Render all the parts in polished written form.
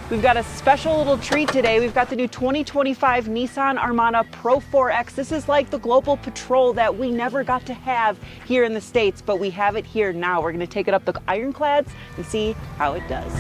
We've got a special little treat today. We've got the new 2025 Nissan Armada Pro-4X. This is like the global patrol that we never got to have here in the States, but we have it here now. We're going to take it up the ironclads and see how it does.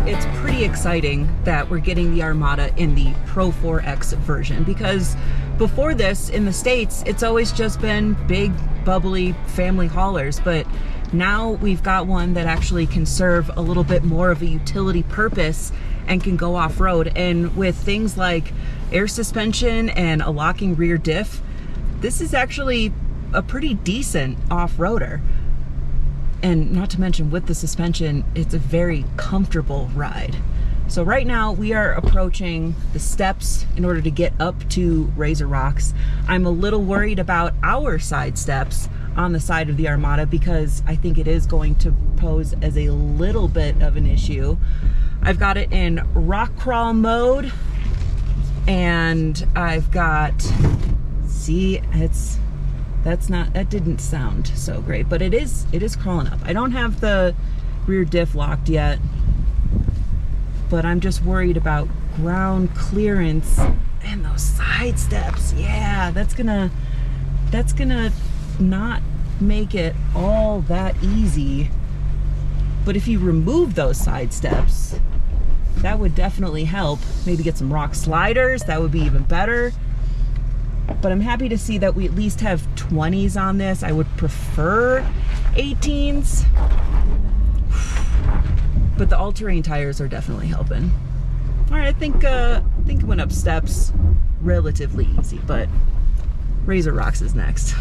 It's pretty exciting that we're getting the Armada in the Pro-4X version, because before this in the States, it's always just been big, bubbly family haulers, but now we've got one that actually can serve a little bit more of a utility purpose and can go off-road. And with things like air suspension and a locking rear diff, this is actually a pretty decent off-roader. And not to mention, with the suspension, it's a very comfortable ride. So right now we are approaching the steps in order to get up to Razor Rocks. I'm a little worried about our side steps on the side of the Armada because I think it is going to pose as a little bit of an issue. I've got it in rock crawl mode, and I've got, see, that didn't sound so great, but it is crawling up. I don't have the rear diff locked yet, but I'm just worried about ground clearance and those side steps. Yeah, that's gonna not make it all that easy. But if you remove those side steps, that would definitely help. Maybe get some rock sliders, that would be even better. But I'm happy to see that we at least have 20s on this. I would prefer 18s. But the all-terrain tires are definitely helping. All right, I think it went up steps relatively easy, but Razor Rocks is next.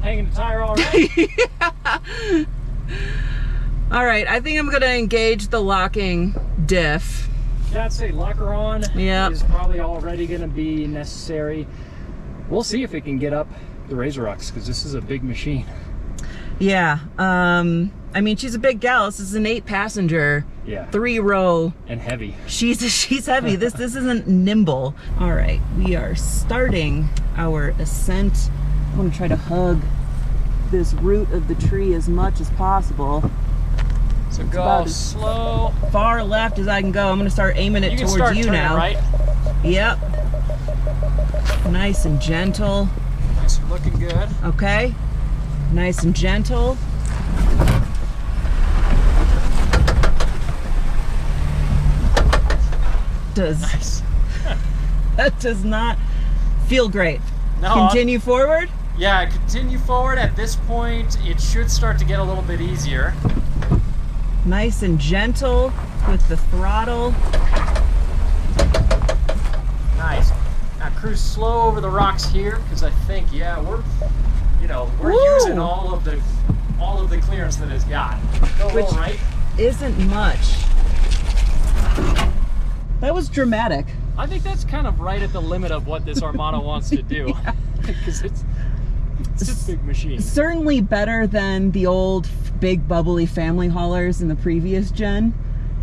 Hanging the tire all right? Yeah. All right, I think I'm gonna engage the locking diff. Yeah, I'd say locker on Yep. is probably already going to be necessary. We'll see if it can get up the Razor Rocks, because this is a big machine. Yeah, I mean, she's a big gal. This is an 8-passenger, Yeah. 3-row. And heavy. She's heavy. This isn't nimble. All right, we are starting our ascent. I'm gonna try to hug this root of the tree as much as possible. So go slow. Far left as I can go. I'm gonna start aiming it towards you now. Right? Yep. Nice and gentle. Nice and looking good. Okay. Nice and gentle. Nice. That does not feel great. No, Continue forward. Yeah, continue forward. At this point, it should start to get a little bit easier. Nice and gentle with the throttle. Nice. Now cruise slow over the rocks here, because I think, yeah, we're Woo! using all of the clearance that it's got. Go a little right. Isn't much. That was dramatic. I think that's kind of right at the limit of what this Armada wants to do, because it's a big machine. Certainly better than the old big bubbly family haulers in the previous gen,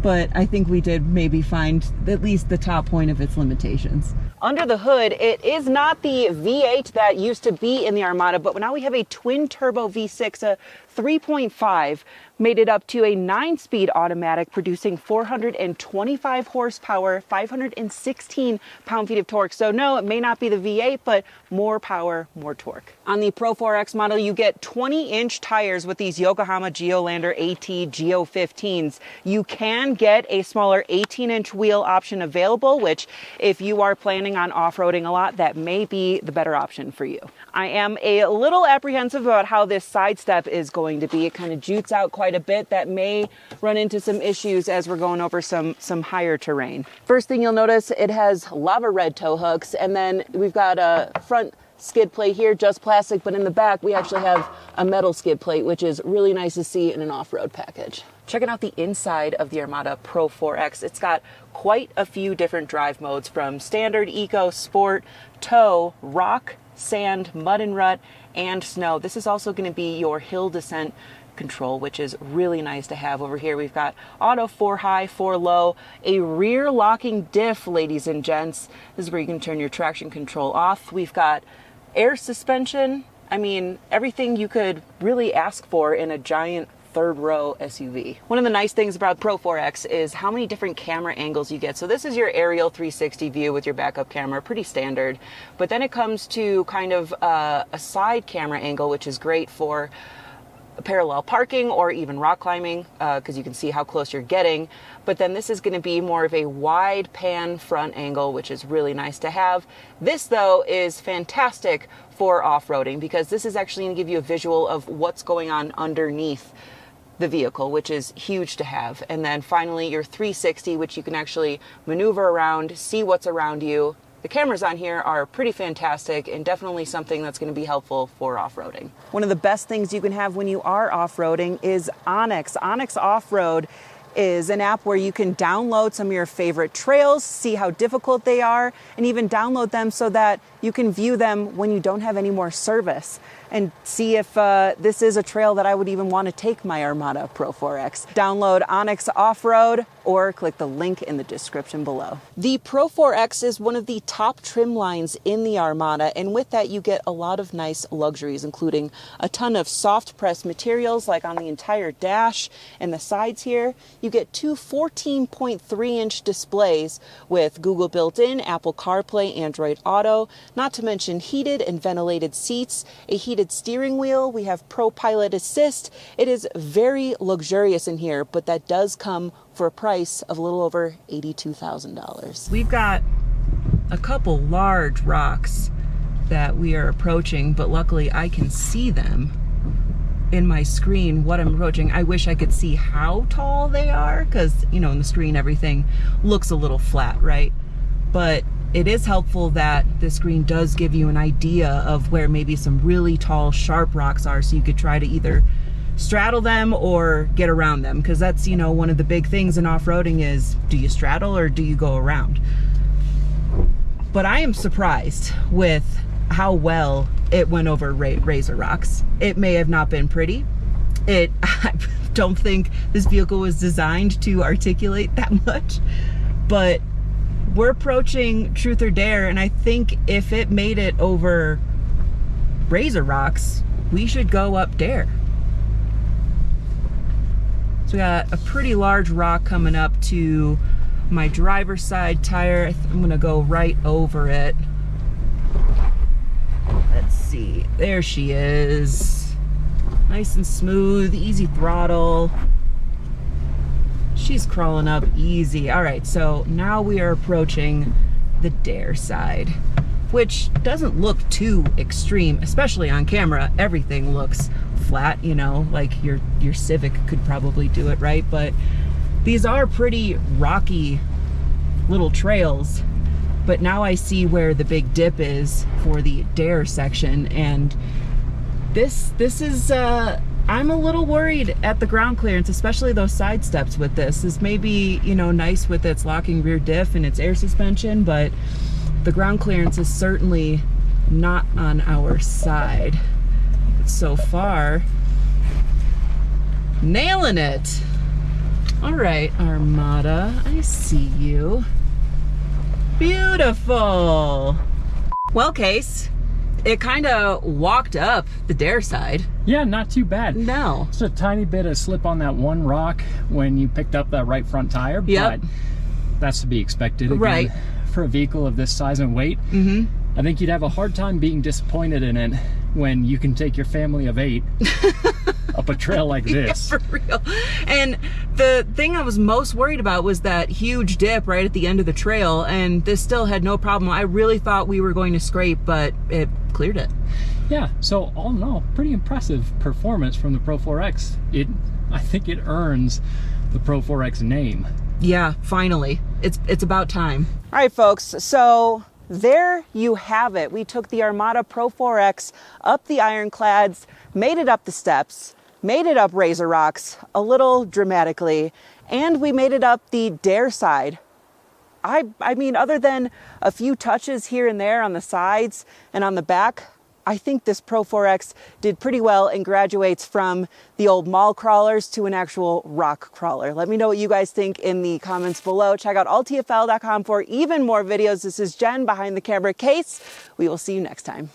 but I think we did maybe find at least the top point of its limitations. Under the hood, it is not the V8 that used to be in the Armada, but now we have a twin turbo V6, a 3.5, made it up to a 9-speed automatic, producing 425 horsepower, 516 pound-feet of torque. So no, it may not be the V8, but more power, more torque. On the Pro-4X model, you get 20-inch tires with these Yokohama Geolandar AT Geo 15s. You can get a smaller 18-inch wheel option available, which if you are planning on off-roading a lot, that may be the better option for you. I am a little apprehensive about how this side step is going to be. It kind of jutes out quite a bit. That may run into some issues as we're going over some higher terrain. First thing you'll notice, it has lava red tow hooks, and then we've got a front skid plate here, just plastic, but in the back we actually have a metal skid plate, which is really nice to see in an off-road package. Checking out the inside of the Armada Pro-4X, it's got quite a few different drive modes, from standard, eco, sport, tow, rock, sand, mud and rut, and snow. This is also going to be your hill descent control, which is really nice to have. Over here we've got auto 4 high, 4 low, a rear locking diff, ladies and gents. This is where you can turn your traction control off. We've got air suspension. I mean, everything you could really ask for in a giant third row SUV. One of the nice things about Pro-4X is how many different camera angles you get. So this is your aerial 360 view with your backup camera, pretty standard. But then it comes to kind of a side camera angle, which is great for parallel parking or even rock climbing, because you can see how close you're getting. But then this is going to be more of a wide pan front angle, which is really nice to have. This though is fantastic for off-roading, because this is actually going to give you a visual of what's going on underneath the vehicle, which is huge to have. And then finally your 360, which you can actually maneuver around, see what's around you. The cameras on here are pretty fantastic and definitely something that's going to be helpful for off-roading. One of the best things you can have when you are off-roading is Onyx. Onyx Off-Road is an app where you can download some of your favorite trails, see how difficult they are, and even download them so that you can view them when you don't have any more service and see if this is a trail that I would even want to take my Armada Pro-4X. Download Onyx Off-Road or click the link in the description below. The Pro-4X is one of the top trim lines in the Armada, and with that you get a lot of nice luxuries, including a ton of soft press materials like on the entire dash and the sides here. You get two 14.3-inch displays with Google built-in, Apple CarPlay, Android Auto, not to mention heated and ventilated seats, a heated steering wheel. We have Pro Pilot Assist. It is very luxurious in here, but that does come for a price of a little over $82,000. We've got a couple large rocks that we are approaching, but luckily I can see them in my screen what I'm approaching. I wish I could see how tall they are, because, you know, in the screen everything looks a little flat, right? But it is helpful that the screen does give you an idea of where maybe some really tall, sharp rocks are, so you could try to either straddle them or get around them, because that's, you know, one of the big things in off-roading is, do you straddle or do you go around? But I am surprised with how well it went over razor rocks. It may have not been pretty. I don't think this vehicle was designed to articulate that much, but we're approaching Truth or Dare, and I think if it made it over razor rocks, we should go up Dare. So we got a pretty large rock coming up to my driver's side tire. I'm gonna go right over it. Let's see, there she is. Nice and smooth, easy throttle. She's crawling up easy. All right, so now we are approaching the Dare side, which doesn't look too extreme, especially on camera. Everything looks flat, you know, like your Civic could probably do it, right? But these are pretty rocky little trails. But now I see where the big dip is for the Dare section, and this is I'm a little worried at the ground clearance, especially those side steps with this. This may be, you know, nice with its locking rear diff and its air suspension, but the ground clearance is certainly not on our side. But so far, nailing it. All right, Armada, I see you. Beautiful. Well, Case, it kind of walked up the Dare side. Yeah, not too bad. No. Just a tiny bit of slip on that one rock when you picked up that right front tire, yep. But that's to be expected. Again, right. For a vehicle of this size and weight, I think you'd have a hard time being disappointed in it when you can take your family of 8 up a trail like this. Yeah, for real. And the thing I was most worried about was that huge dip right at the end of the trail, and this still had no problem. I really thought we were going to scrape, but it cleared it. Yeah, so all in all, pretty impressive performance from the Pro-4X. I think it earns the Pro-4X name. Yeah, finally. It's about time. All right, folks, so there you have it. We took the Armada Pro-4X up the ironclads, made it up the steps, made it up razor rocks a little dramatically, and we made it up the Dare side. I mean, other than a few touches here and there on the sides and on the back, I think this Pro-4X did pretty well and graduates from the old mall crawlers to an actual rock crawler. Let me know what you guys think in the comments below. Check out alltfl.com for even more videos. This is Jen behind the camera case. We will see you next time.